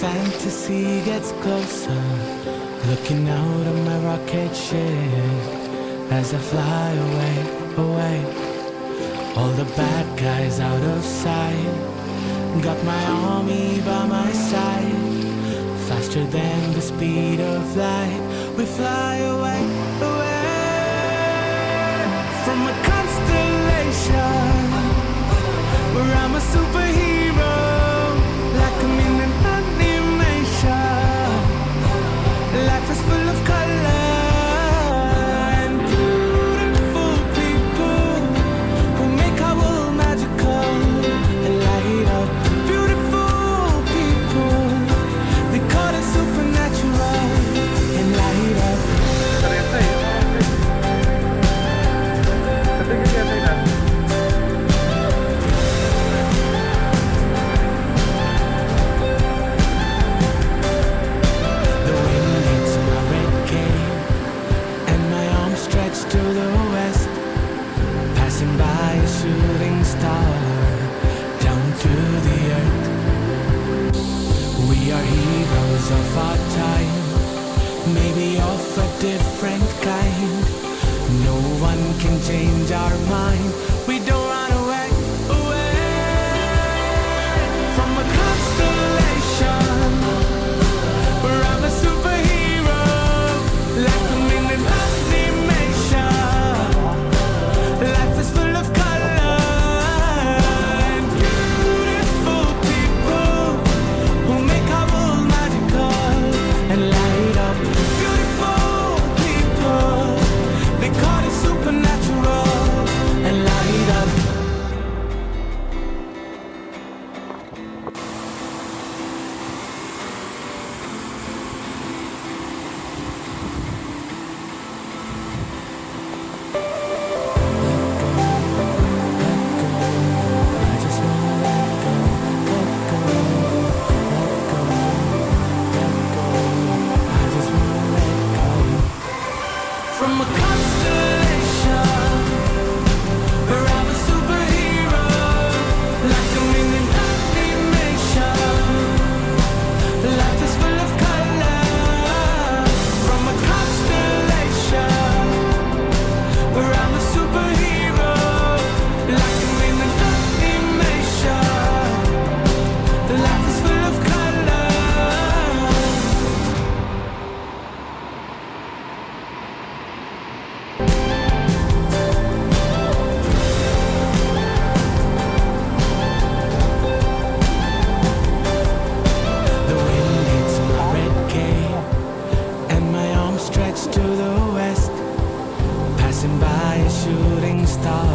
fantasy gets closer, looking out of my rocket ship as I fly away, away. All the bad guys out of sight, got my army by my side. Faster than the speed of light, we fly away, away from a constellation where I'm a superhero, like I'm in an animation. Life is full of color and beautiful people who make our world magical and light up. Beautiful people, they call it supernatural and light up. Kereta ya? Tapi kereta ya? The wind hits my red cape and my arms stretch to the west, passing by a shooting star down to the earth. We are heroes of our time, maybe of a different kind. No one can change our mind. We don't run away, away from a constellation where I'm a superhero, like I'm in an animation. Life is full of color and beautiful people who make our world magical and light up. Beautiful people, they call it supernatural and light up. I just wanna let go, let go, let go, let go. I just wanna let go from a constellation where I'm a superhero, like I'm in an animation. Life is full of color from a constellation where I'm a superhero, like I'm in an animation. Life is full of color. The wind hits my red cape and my arms stretch to the west, passing by a shooting star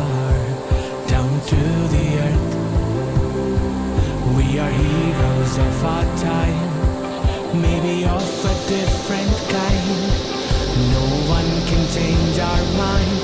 down to the earth. We are heroes of our time, maybe of a different kind. No one can change our mind.